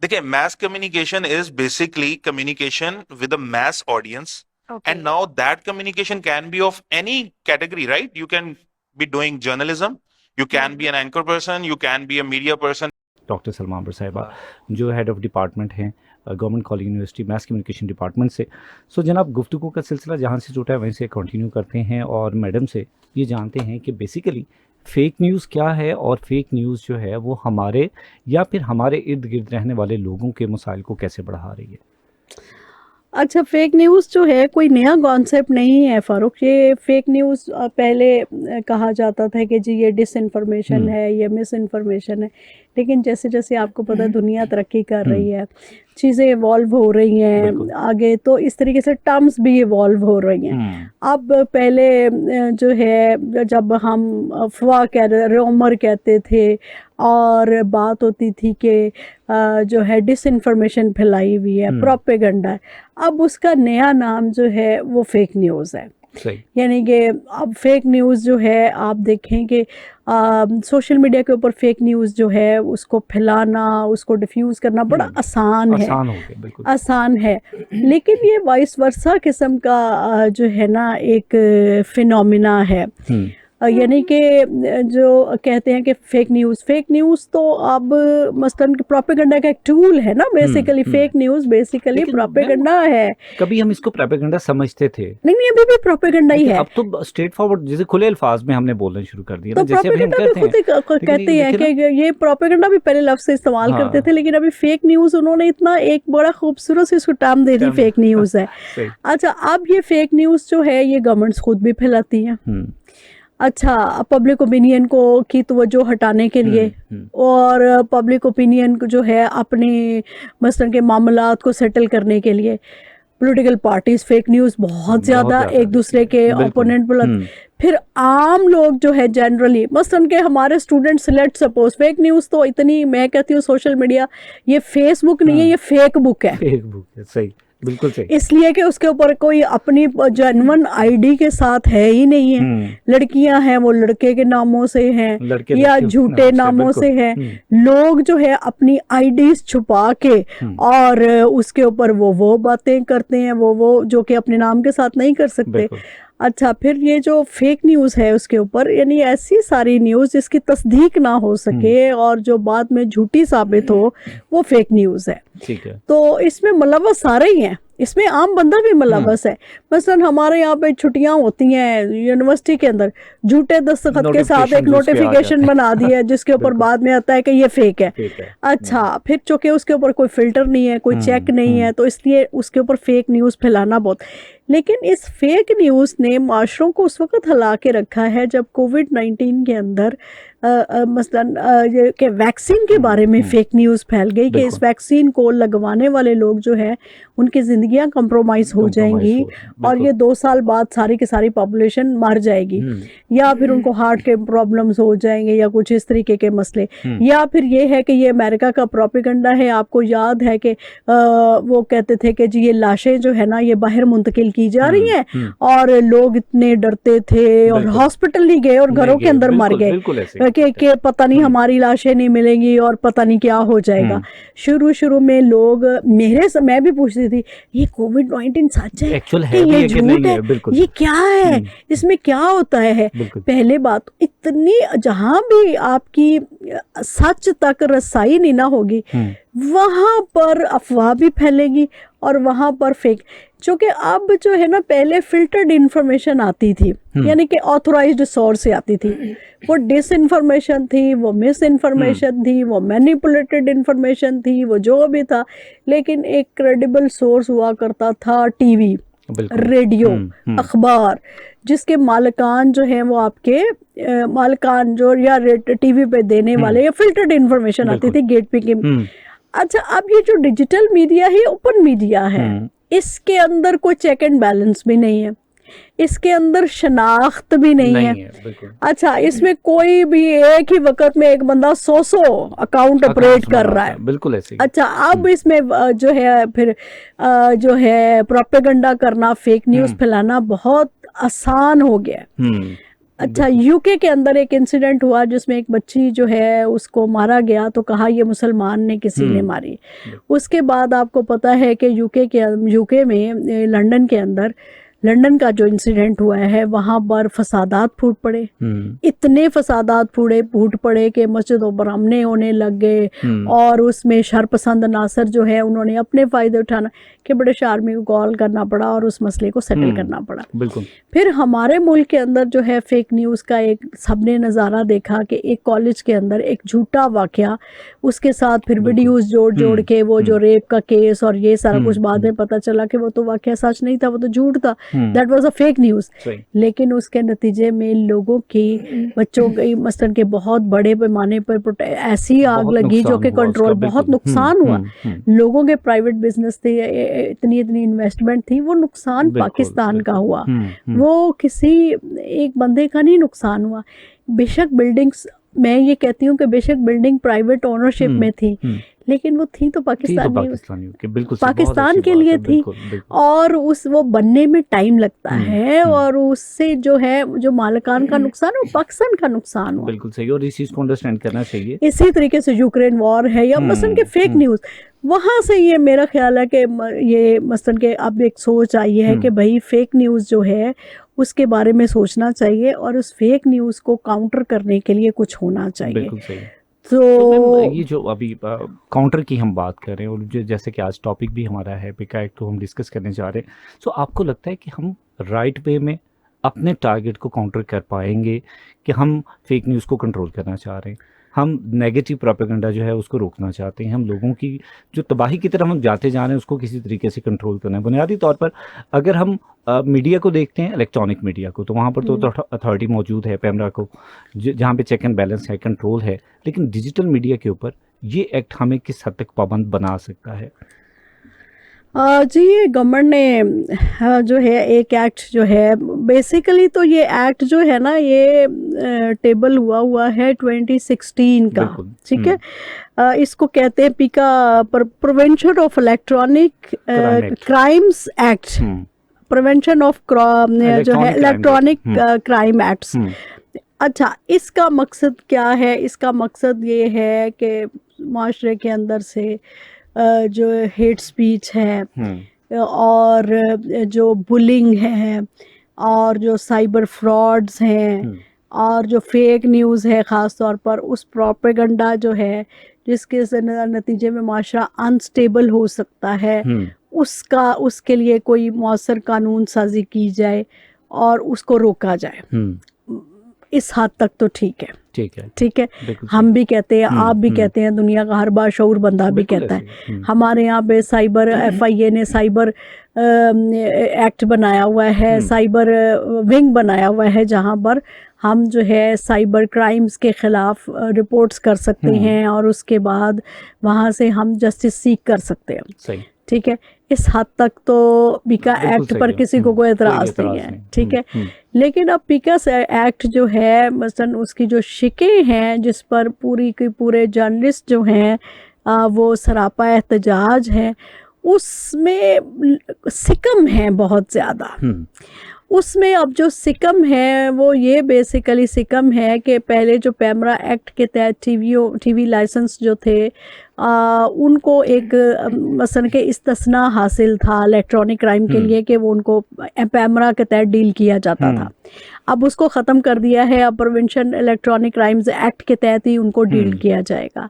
देखिए, mass communication is basically communication with a mass audience. Okay. And now that communication can be of any category, right? You can be doing journalism, you can be an anchor person, you can be a media person. Doctor Salma Ambar sahiba, जो head of department हैं government college university mass communication department से। So जनाब, गुफ्तगू का सिलसिला जहाँ से जुटा है वहीं से कंटिन्यू करते हैं और मैडम से ये जानते हैं कि बेसिकली फेक न्यूज़ क्या है और फेक न्यूज़ जो है वो हमारे या फिर हमारे इर्द गिर्द रहने वाले लोगों के मसाइल को कैसे बढ़ा रही है। अच्छा, फेक न्यूज़ जो है कोई नया कॉन्सेप्ट नहीं है फ़ारूक। ये फेक न्यूज़ पहले कहा जाता था कि जी ये डिसइंफॉर्मेशन है, ये मिस इन्फॉर्मेशन है, लेकिन जैसे जैसे आपको पता है दुनिया तरक्की कर रही है, चीज़ें इवॉल्व हो रही हैं आगे, तो इस तरीके से टर्म्स भी इवॉल्व हो रही हैं। अब पहले जो है जब हम अफवाह कह रहे, रूमर कहते थे और बात होती थी कि जो है डिसइंफॉर्मेशन फैलाई हुई है, प्रोपेगेंडा है, अब उसका नया नाम जो है वो फेक न्यूज़ है। यानी कि अब फेक न्यूज़ जो है आप देखें कि सोशल मीडिया के ऊपर फेक न्यूज़ जो है उसको फैलाना, उसको डिफ्यूज़ करना बड़ा आसान है, आसान हो गया, बिल्कुल आसान है। लेकिन ये वाइस वर्सा किस्म का जो है ना एक फिनोमिना है। यानी कि जो कहते हैं कि फेक न्यूज़ तो अब मसलन प्रोपेगेंडा का एक टूल है ना, basically fake news basically propaganda है। कभी हम इसको प्रोपेगेंडा समझते थे, नहीं अभी भी प्रोपेगेंडा ही है। अब तो स्ट्रेट फॉरवर्ड जैसे खुले अल्फाज में हमने बोलना शुरू कर दिया, तो प्रोपेगेंडा भी खुद कहते हैं कि ये प्रोपेगेंडा भी पहले लफ्ज़ से इस्तेमाल करते थे, लेकिन अभी फेक न्यूज़ उन्होंने इतना एक बड़ा खूबसूरत से इसको टर्म दे दी, फेक न्यूज़ है। अच्छा, अब ये फेक न्यूज़ जो है ये गवर्नमेंट्स खुद भी फैलाती हैं। अच्छा, पब्लिक ओपिनियन को की तवज्जो हटाने के लिए और पब्लिक ओपिनियन को जो है अपने मसलन के मामलात को सेटल करने के लिए पॉलिटिकल पार्टीज फेक न्यूज़ बहुत ज़्यादा एक दूसरे के ओपोनेंट बुलंद, फिर आम लोग जो है जनरली मसलन के हमारे students, let suppose fake news तो इतनी, मैं कहती हूँ सोशल मीडिया ये फेसबुक नहीं है, ये फेक बुक है। फेक बुक है, सही, बिल्कुल सही। इसलिए कि उसके ऊपर कोई अपनी जेन्युइन आईडी के साथ है ही नहीं है। लड़कियां हैं वो लड़के के नामों से हैं या झूठे नामों से हैं। लोग जो है अपनी आईडीज छुपा के और उसके ऊपर वो बातें करते हैं, वो जो कि अपने नाम के साथ नहीं कर सकते। अच्छा, फिर ये जो फेक न्यूज़ है उसके ऊपर यानी ऐसी सारी न्यूज़ जिसकी तस्दीक ना हो सके और जो बाद में झूठी साबित हो, वो फेक न्यूज़ है। ठीक है। तो इसमें मुलव्वस सारे ही हैं, इसमें आम बंदा भी मुलव्वस है। मसलन हमारे यहाँ पे छुट्टियां होती हैं यूनिवर्सिटी के अंदर, झूठे दस्तखत के साथ एक नोटिफिकेशन बना दिया जिसके ऊपर बाद में आता है कि ये फेक है। अच्छा, फिर चूंकि उसके ऊपर कोई फिल्टर नहीं है, कोई चेक नहीं है, तो इसलिए उसके ऊपर फेक न्यूज़ फैलाना बहुत। लेकिन इस फेक न्यूज़ ने माशरों को उस वक्त हिला के रखा है जब कोविड-19 के अंदर मसलन ये कि वैक्सीन के बारे में फेक न्यूज़ फैल गई कि इस वैक्सीन को लगवाने वाले लोग जो है उनकी ज़िंदगियां कंप्रोमाइज़ हो जाएंगी और ये 2 साल बाद सारी की सारी पॉपुलेशन मर जाएगी, या फिर उनको हार्ट के प्रॉब्लम्स हो जाएंगे या कुछ इस तरीके के मसले, या फिर ये है कि ये अमेरिका का प्रोपेगेंडा है। आपको याद है कि वो कहते थे कि जी ये लाशें जो है ना ये बाहर मुंतकिल की जा रही हैं और लोग इतने डरते थे और हॉस्पिटल नहीं गए और घरों के अंदर मर गए कि पता नहीं हमारी लाशें नहीं मिलेंगी और पता नहीं क्या हो जाएगा। शुरू में लोग मैं भी पूछती थी ये कोविड-19 सच है कि ये झूठ है, ये क्या है, इसमें क्या होता है। पहले बात इतनी, जहां भी आपकी सच तक रसाई नहीं ना होगी वहां पर अफवाह भी फैलेगी और वहां पर फेक। क्योंकि अब जो है ना पहले फिल्टर्ड इंफॉर्मेशन आती थी, यानी कि ऑथराइज्ड सोर्स से आती थी, वो डिसइंफॉर्मेशन थी, वो मिस इन्फॉर्मेशन थी, वो मैनिपुलेटेड इंफॉर्मेशन थी, वो जो भी था। लेकिन एक क्रेडिबल सोर्स हुआ करता था टीवी, रेडियो, अखबार, जिसके मालिकान जो हैं वो आपके मालिकान जो या टीवी पे देने वाले या फिल्टर्ड इंफॉर्मेशन आती थी गेट पे की। अच्छा, अब ये जो डिजिटल मीडिया है, ओपन मीडिया है, इसके अंदर कोई चेक एंड बैलेंस भी नहीं है, इसके अंदर शनाख्त भी नहीं है। अच्छा, इसमें कोई भी एक ही वक्त में एक बंदा 100 अकाउंट ऑपरेट कर रहा है, बिल्कुल ऐसे। अच्छा, अब इसमें जो है फिर जो है प्रोपेगेंडा करना, फेक न्यूज़ फैलाना बहुत आसान हो गया। अच्छा, यूके के अंदर एक इंसिडेंट हुआ जिसमें एक बच्ची जो है उसको मारा गया, तो कहा ये मुसलमान ने किसी ने मारी। उसके बाद आपको पता है कि यूके में लंदन के अंदर लंदन का जो इंसिडेंट हुआ है वहाँ पर फसादात फूट पड़े, इतने फसादात फूट पड़े कि मस्जिदों पर हमले होने लग गए और उसमें शरपसंद नासर जो है उन्होंने अपने फ़ायदे उठाना कि ब्रिटिश आर्मी को कॉल करना पड़ा और उस मसले को सेटल करना पड़ा। बिल्कुल। फिर हमारे मुल्क के अंदर जो है फेक न्यूज़ का एक सबने नज़ारा देखा कि एक कॉलेज के अंदर एक झूठा वाक़या, उसके साथ फिर वीडियोज़ जोड़ के वो जो रेप का केस और ये सारा कुछ बाद में पता चला कि वो तो वाक़या सच नहीं था, वो तो झूठ था, that was a fake news. लेकिन उसके नतीजे में लोगों की, बच्चों की मसलन के बहुत बड़े पैमाने पर ऐसी आग लगी जो कि कंट्रोल, बहुत नुकसान हुआ। लोगों के प्राइवेट बिजनेस थे, इतनी इन्वेस्टमेंट थी, वो नुकसान पाकिस्तान का हुआ, वो किसी एक बंदे का नहीं नुकसान हुआ। बेशक बिल्डिंग्स, मैं ये कहती हूँ कि बेशक बिल्डिंग प्राइवेट ओनरशिप में थी, लेकिन वो थी तो पाकिस्तानी, बिल्कुल पाकिस्तान के लिए थी। और वो बनने में टाइम लगता है और उससे जो है जो मालिकान का नुकसान है वो पाकिस्तान का नुकसान हुआ। बिल्कुल सही, और इस चीज़ को अंडरस्टैंड करना चाहिए। इसी तरीके से यूक्रेन वॉर है या मसलन के फेक न्यूज़, वहाँ से ये मेरा ख्याल है कि ये मसलन के अब एक सोच आई है कि भाई फेक न्यूज़ जो है उसके बारे में सोचना चाहिए और उस फेक न्यूज़ को काउंटर करने के लिए कुछ होना चाहिए। बिल्कुल सही। तो ये जो अभी काउंटर की हम बात कर रहे हैं और जैसे कि आज टॉपिक भी हमारा है पिका एक्ट, तो हम डिस्कस करने जा रहे हैं, तो आपको लगता है कि हम राइट वे में अपने टारगेट को काउंटर कर पाएंगे कि हम फेक न्यूज़ को कंट्रोल करना चाह रहे हैं, हम नेगेटिव प्रोपेगेंडा जो है उसको रोकना चाहते हैं, हम लोगों की जो तबाही की तरफ हम जाते जा रहे हैं उसको किसी तरीके से कंट्रोल करना है? बुनियादी तौर पर अगर हम मीडिया को देखते हैं, इलेक्ट्रॉनिक मीडिया को, तो वहाँ पर तो अथॉरिटी मौजूद है, पैमरा को, जहाँ पे चेक एंड बैलेंस है, कंट्रोल है, लेकिन डिजिटल मीडिया के ऊपर ये एक्ट हमें किस हद तक पाबंद बना सकता है? जी, ये गवर्नमेंट ने जो है एक एक्ट जो है, बेसिकली तो ये एक्ट जो है ना ये टेबल हुआ है 2016 का, ठीक है। इसको कहते हैं पीका prevention of electronic crimes act, prevention of जो है इलेक्ट्रॉनिक क्राइम एक्ट्स। अच्छा, इसका मकसद क्या है? इसका मकसद ये है कि माशरे के अंदर से जो हेट स्पीच है और जो बुलिंग है और जो साइबर फ्रॉड्स हैं और जो फेक न्यूज़ है ख़ास तौर पर, उस प्रोपेगेंडा जो है जिसके नतीजे में माशरा अनस्टेबल हो सकता है, उसके लिए कोई मौसर कानून साजी की जाए और उसको रोका जाए। इस हद तक तो ठीक है, ठीक है। हम भी कहते हैं, आप भी कहते हैं, दुनिया का हर बाशऊर बंदा भी कहता है। हमारे यहाँ पे साइबर FIA ने साइबर एक्ट बनाया हुआ है, साइबर विंग बनाया हुआ है, जहाँ पर हम जो है साइबर क्राइम्स के ख़िलाफ़ रिपोर्ट्स कर सकते हैं और उसके बाद वहाँ से हम जस्टिस सीख कर सकते हैं, ठीक है। इस हद तक तो पीका एक्ट पर किसी को कोई एतराज़ नहीं है, ठीक है। लेकिन अब पीका एक्ट जो है मसलन उसकी जो शिकें हैं जिस पर पूरी के पूरे जर्नलिस्ट जो हैं वो सरापा एहतजाज हैं, उसमें सिकम है बहुत ज़्यादा। उसमें अब जो सिकम है वो ये बेसिकली सिकम है कि पहले जो पैमरा एक्ट के तहत टीवी लाइसेंस जो थे उनको एक मसलन के इस्तिस्ना हासिल था इलेक्ट्रॉनिक क्राइम के लिए कि वो उनको पैमरा के तहत डील किया जाता था। अब उसको ख़त्म कर दिया है, अब प्रिवेंशन इलेक्ट्रॉनिक क्राइम्स एक्ट के तहत ही उनको डील किया जाएगा।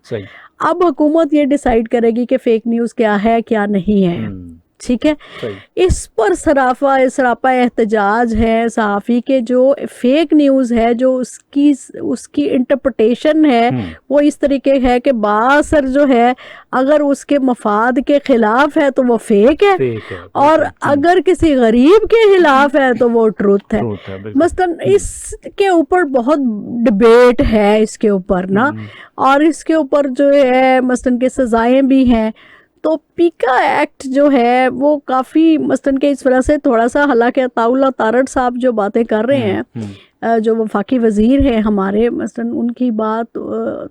अब हुकूमत ये डिसाइड करेगी कि फ़ेक न्यूज़ क्या है क्या नहीं है, ठीक है। इस पर सरापा एहतजाज है सहाफ़ी के जो फेक न्यूज़ है, जो उसकी इंटरप्रिटेशन है वो इस तरीके है कि बासर जो है अगर उसके मफाद के ख़िलाफ़ है तो वो फेक है और अगर किसी गरीब के ख़िलाफ़ है तो वो ट्रूथ है। मसलन इसके ऊपर बहुत डिबेट है इसके ऊपर ना, और इसके ऊपर जो है मसलन के सज़ाएँ भी हैं। तो पीका एक्ट जो है वो काफ़ी मसलन के इस वजह से थोड़ा सा, हालांकि अताउल्लाह तारड़ साहब जो बातें कर रहे हैं जो वफाकी वज़ीर हैं हमारे, मसलन उनकी बात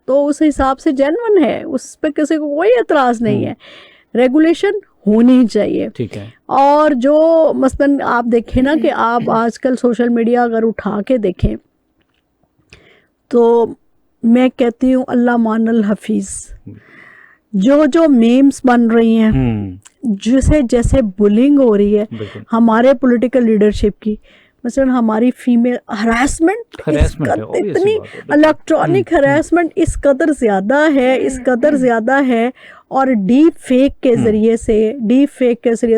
तो उस हिसाब से जेन्युइन है, उस पर किसी को कोई एतराज़ नहीं है। रेगुलेशन होनी चाहिए, ठीक है। और जो मसलन आप देखें ना कि आप आजकल सोशल मीडिया अगर उठा के देखें तो मैं कहती हूँ अल्लाह मानल हफीज़, जो मीम्स बन रही हैं, जिसे जैसे बुलिंग हो रही है बिल्कुल हमारे पॉलिटिकल लीडरशिप की, मसलन हमारी फीमेल हरासमेंट हरेसमेंट है, obvious सी इतनी बात है, बिल्कुल। इलेक्ट्रॉनिक हरासमेंट इस कदर ज़्यादा है, इस कदर ज़्यादा है, और डीप फेक के ज़रिए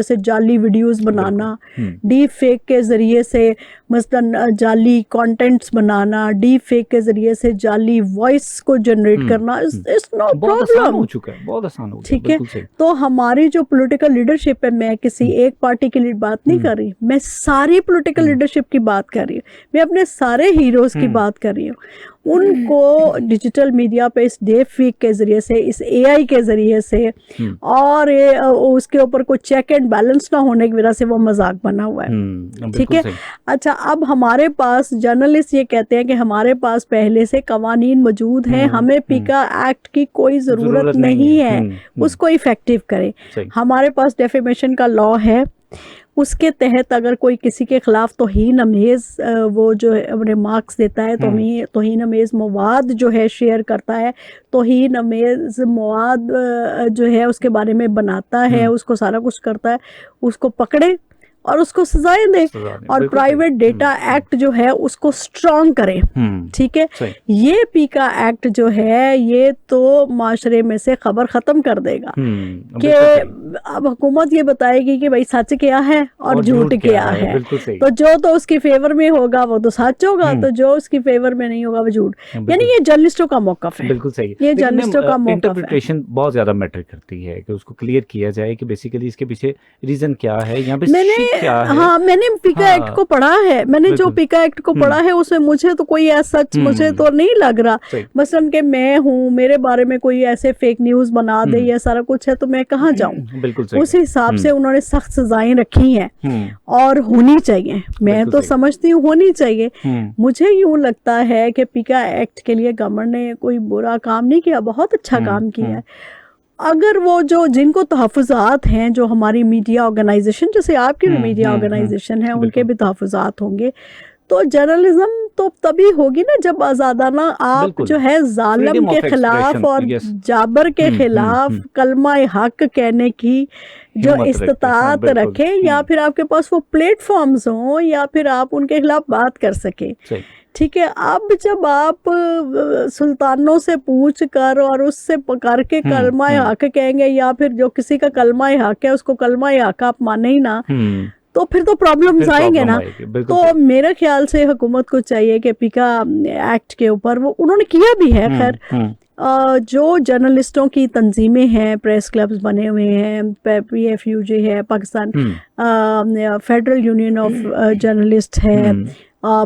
से जाली वीडियोस बनाना, डीप फेक के ज़रिए से मसलन जाली कंटेंट्स बनाना, डीप फेक के ज़रिए से जाली वॉइस को जनरेट करना, इट्स नो बहुत आसान प्रॉब्लम। हो चुका है, बहुत आसान हो गया, ठीक है, बिल्कुल सही। तो हमारी जो पॉलिटिकल लीडरशिप है, मैं किसी एक पार्टी के लिए बात नहीं कर रही, मैं सारी पॉलिटिकल लीडरशिप की बात कर रही हूँ, मैं अपने सारे हीरोज की बात कर रही हूँ। उनको डिजिटल मीडिया पे इस डीप फेक के जरिए से, इस एआई के जरिए से, और उसके ऊपर कोई चेक एंड बैलेंस ना होने की वजह से वो मजाक बना हुआ है। ठीक बिल्कुल है, सही। अच्छा, अब हमारे पास जर्नलिस्ट ये कहते हैं कि हमारे पास पहले से कवानीन मौजूद हैं, हमें पीका एक्ट की कोई ज़रूरत नहीं है, उसको इफेक्टिव करें। सही। हमारे पास डेफेमेशन का लॉ है, उसके तहत अगर कोई किसी के खिलाफ तौहीन अमेज़ वो जो है अपने मार्क्स देता है, तौहीन अमेज़ मवाद जो है शेयर करता है, तौहीन अमेज़ मवाद जो है उसके बारे में बनाता है, उसको सारा कुछ करता है, उसको पकड़े और उसको सजाएं दें, और बिल्कुल प्राइवेट सही। डेटा एक्ट जो है उसको स्ट्रॉन्ग करें। ठीक है, सही। ये पीका एक्ट जो है ये तो माशरे में से खबर ख़त्म कर देगा कि बिल्कुल सही। अब हुकूमत ये बताएगी कि भाई सच क्या है और झूठ क्या है। बिल्कुल सही। तो जो तो उसकी फेवर में होगा वो तो सच होगा, तो जो उसकी फेवर में नहीं होगा वो झूठ। यानी ये जर्नलिस्टों का मौकफ है, बिल्कुल सही। ये जर्नलिस्टों का मौकफ है। इंटरप्रिटेशन बहुत ज्यादा मैटर करती है कि उसको क्लियर किया जाए कि बेसिकली इसके पीछे रीजन क्या है, यहाँ पे क्या है। हाँ, मैंने पीका एक्ट को पढ़ा है, मैंने जो पीका एक्ट को पढ़ा है उसमें मुझे तो कोई ऐसा सच मुझे तो नहीं लग रहा। मसलन कि मैं हूँ, मेरे बारे में कोई ऐसे फेक न्यूज बना दे या सारा कुछ है तो मैं कहाँ जाऊँ। बिल्कुल सही। उस हिसाब से उन्होंने सख्त सजाएं रखी हैं और होनी चाहिए, मैं तो समझती हूँ होनी चाहिए। मुझे यूं लगता है कि पीका एक्ट के लिए गवर्नमेंट ने कोई बुरा काम नहीं किया, बहुत अच्छा काम किया है। अगर वो जो जिनको तहफ़्फ़ुज़ात हैं, जो हमारी मीडिया ऑर्गेनाइजेशन, जैसे आपकी भी मीडिया ऑर्गेनाइजेशन है, उनके भी तहफ़्फ़ुज़ात होंगे, तो जर्नलिज्म तो तभी होगी ना जब आज़ादाना आप जो है जालिम के खिलाफ और जाबर के खिलाफ कलमा हक कहने की जो इस्तात रखें, या फिर आपके पास वो प्लेटफॉर्म्स हों, या फिर आप उनके खिलाफ बात कर सकें। ठीक है, अब जब आप सुल्तानों से पूछ कर और उससे पकड़ के कलमा हक कहेंगे, या फिर जो किसी का कलमा हक है उसको कलमा हक आप माने ही ना, तो फिर तो प्रॉब्लम्स आएंगे ना। तो मेरे ख्याल से हुकूमत को चाहिए कि पीका एक्ट के ऊपर, वो उन्होंने किया भी है खैर, जो जर्नलिस्टों की तंजीमें हैं, प्रेस क्लब्स बने हुए हैं, PFUJ है, Pakistan federal union of journalist है,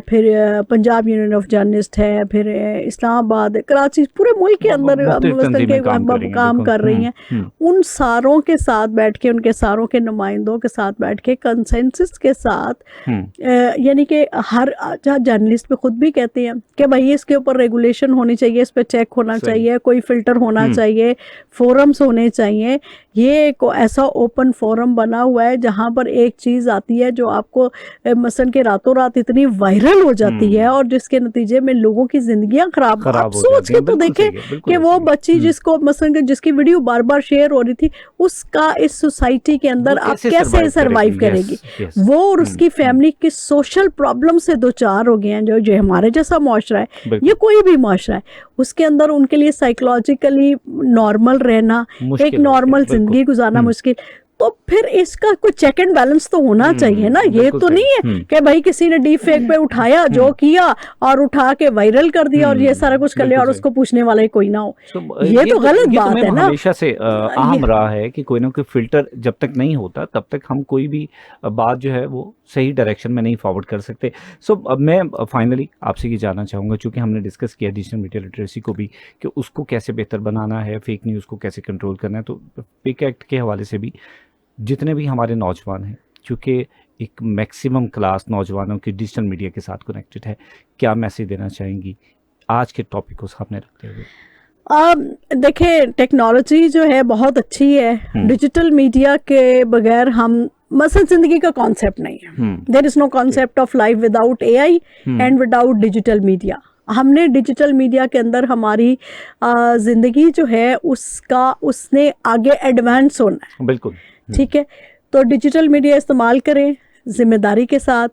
फिर पंजाब यूनियन ऑफ जर्नलिस्ट है, फिर इस्लामाबाद, कराची, पूरे मुल्क के अंदर काम कर रही हैं। उन सारों के साथ बैठ के, उनके सारों के नुमाइंदों के साथ बैठ के कंसेंसस के साथ, यानी कि हर जर्नलिस्ट पे खुद भी कहते हैं कि भाई इसके ऊपर रेगुलेशन होनी चाहिए, इस पे चेक होना चाहिए, कोई फिल्टर होना चाहिए, फोरम्स होने चाहिए। ये एक ऐसा ओपन फोरम बना हुआ है जहाँ पर एक चीज़ आती है जो आपको मसलन के रातों रात इतनी वायरल हो जाती है और जिसके नतीजे में लोगों की जिंदगियां खराब आप सोच के तो देखें कि वो बच्ची जिसको मसलन जिसकी वीडियो बार बार शेयर हो रही थी, उसका इस सोसाइटी के अंदर आप कैसे सरवाइव करेगी वो, और उसकी फैमिली की सोशल प्रॉब्लम से दो चार हो गए हैं। जो हमारे जैसा मुआशरा है, ये कोई भी मुआशरा है, उसके अंदर उनके लिए साइकोलॉजिकली नॉर्मल रहना, एक नॉर्मल जिंदगी गुजारना मुश्किल। तो फिर इसका कोई चेक एंड बैलेंस तो होना चाहिए ना। ये तो नहीं है कि भाई किसी ने डीप फेक पे उठाया, जो किया और उठा के वायरल कर दिया और ये सारा कुछ कर लिया और उसको पूछने वाला ही कोई ना हो। ये तो गलत बात है ना। हमेशा से अहम रहा है कि कोई ना कोई फिल्टर जब तक नहीं होता तब तक हम कोई भी बात जो है वो सही डायरेक्शन में नहीं फॉरवर्ड कर सकते। अब मैं फाइनली आपसे ये जानना चाहूँगा, चूँकि हमने डिस्कस किया डिजिटल मीडिया लिटरेसी को भी कि उसको कैसे बेहतर बनाना है, फेक न्यूज़ को कैसे कंट्रोल करना है, तो पीका एक्ट के हवाले से भी जितने भी हमारे नौजवान हैं, चूँकि एक मैक्सिमम क्लास नौजवानों की डिजिटल मीडिया के साथ कनेक्टेड है, क्या मैसेज देना चाहेंगी आज के टॉपिक को सामने रखते हुए? देखिए, टेक्नोलॉजी जो है बहुत अच्छी है। डिजिटल मीडिया के बगैर हम मसल जिंदगी का कॉन्सेप्ट नहीं है। There is no concept of life without AI and without digital media. हमने डिजिटल मीडिया के अंदर हमारी ज़िंदगी जो है उसने आगे एडवांस होना है। बिल्कुल। ठीक है, तो डिजिटल मीडिया इस्तेमाल करें ज़िम्मेदारी के साथ,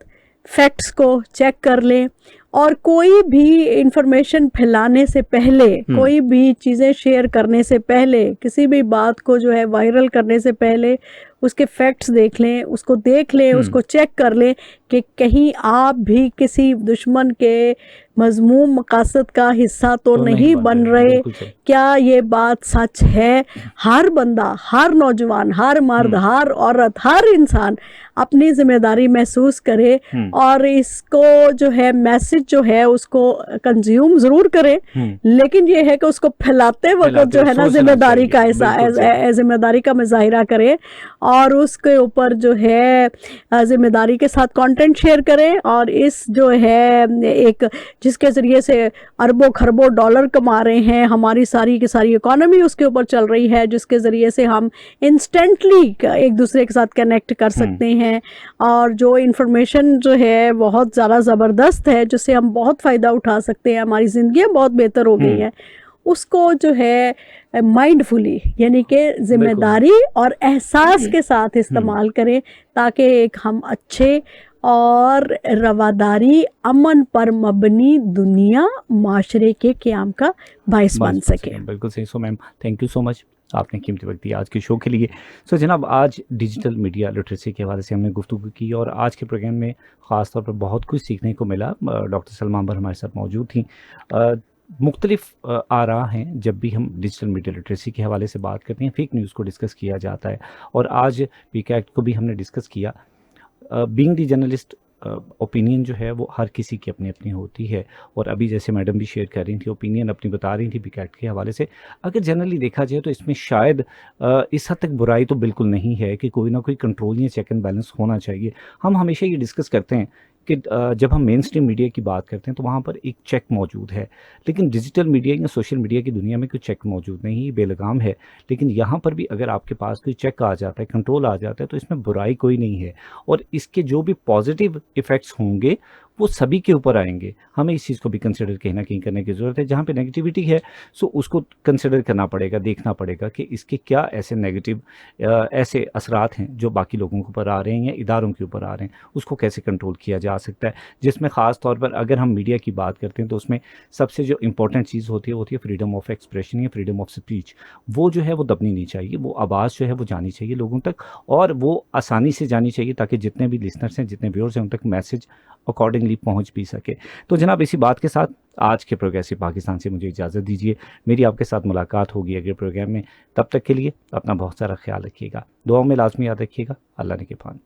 फैक्ट्स को चेक कर लें, और कोई भी इंफॉर्मेशन फैलाने से पहले, कोई भी चीज़ें शेयर करने से पहले, किसी भी बात को जो है वायरल करने से पहले उसके फैक्ट्स देख लें, उसको चेक कर लें कि कहीं आप भी किसी दुश्मन के मज़मूम मकासद का हिस्सा तो नहीं बन रहे। क्या ये बात सच है? हर बंदा, हर नौजवान, हर मर्द, हर औरत, हर इंसान अपनी जिम्मेदारी महसूस करे और इसको जो है मैसेज जो है उसको कंज्यूम ज़रूर करे, लेकिन ये है कि उसको फैलाते वक्त जो है ना जिम्मेदारी का मुजाहिरा करे और उसके ऊपर जो है जिम्मेदारी के साथ कंटेंट शेयर करें। और इस जो है एक जिसके ज़रिए से अरबों खरबों डॉलर कमा रहे हैं, हमारी सारी की सारी इकोनॉमी उसके ऊपर चल रही है, जिसके ज़रिए से हम इंस्टेंटली एक दूसरे के साथ कनेक्ट कर सकते हैं और जो इन्फॉर्मेशन जो है बहुत ज़्यादा ज़बरदस्त है, जिससे हम बहुत फ़ायदा उठा सकते हैं, हमारी ज़िंदगियाँ बहुत बेहतर हो गई हैं, उसको जो है माइंडफुली यानी कि जिम्मेदारी और एहसास के साथ इस्तेमाल करें, ताकि एक हम अच्छे और रवादारी अमन पर मबनी दुनिया माशरे के क़याम का बाइस बन सके। बिल्कुल सही। So ma'am, thank you so much, आपने कीमती वक्त दिया आज के शो के लिए। सो जनाब, आज डिजिटल मीडिया लिटरेसी के हवाले से हमने गुफ्तगू की और आज के प्रोग्राम में ख़ास तौर पर बहुत कुछ सीखने को मिला। डॉक्टर सलमा अंबर हमारे साथ मौजूद थी। मुख्तलिफ आरा हैं जब भी हम डिजिटल मीडिया लिटरेसी के हवाले से बात करते हैं, फेक न्यूज़ को डिस्कस किया जाता है और आज पीके एक्ट को भी हमने डिस्कस किया। बीइंग दी जर्नलिस्ट, ओपिनियन जो है वो हर किसी की अपनी अपनी होती है और अभी जैसे मैडम भी शेयर कर रही थी, ओपिनियन अपनी बता रही थी पीके एक्ट के हवाले से। अगर जनरली देखा जाए तो इसमें शायद इस हद तक बुराई तो बिल्कुल नहीं है कि कोई ना कोई कंट्रोल या चेक एंड बैलेंस होना चाहिए। हम हमेशा ये डिस्कस करते हैं कि जब हम मेन स्ट्रीम मीडिया की बात करते हैं तो वहाँ पर एक चेक मौजूद है, लेकिन डिजिटल मीडिया या सोशल मीडिया की दुनिया में कोई चेक मौजूद नहीं, ये बेलगाम है। लेकिन यहाँ पर भी अगर आपके पास कोई चेक आ जाता है, कंट्रोल आ जाता है, तो इसमें बुराई कोई नहीं है और इसके जो भी पॉजिटिव इफ़ेक्ट्स होंगे वो सभी के ऊपर आएंगे। हमें इस चीज़ को भी कंसिडर कहीं ना कहीं करने की ज़रूरत है। जहाँ पे नेगेटिविटी है सो उसको कंसिडर करना पड़ेगा, देखना पड़ेगा कि इसके क्या ऐसे नेगेटिव ऐसे असरात हैं जो बाकी लोगों के ऊपर आ रहे हैं या इदारों के ऊपर आ रहे हैं, उसको कैसे कंट्रोल किया जा सकता है। जिसमें ख़ास तौर पर अगर हम मीडिया की बात करते हैं तो उसमें सबसे जो इंपॉर्टेंट चीज़ होती है फ्रीडम ऑफ एक्सप्रेशन या फ्रीडम ऑफ स्पीच। वो जो है वो दबनी नहीं चाहिए, वो आवाज़ जो है वो जानी चाहिए लोगों तक और वो आसानी से जानी चाहिए ताकि जितने भी लिसनर्स हैं, जितने व्यूअर्स हैं, उन तक मैसेज अकॉर्डिंगली पहुंच भी सके। तो जनाब, इसी बात के साथ आज के प्रोग्रेसिव पाकिस्तान से मुझे इजाज़त दीजिए। मेरी आपके साथ मुलाकात होगी अगले प्रोग्राम में। तब तक के लिए अपना बहुत सारा ख्याल रखिएगा, दुआओं में लाजमी याद रखिएगा। अल्लाह ने के पान।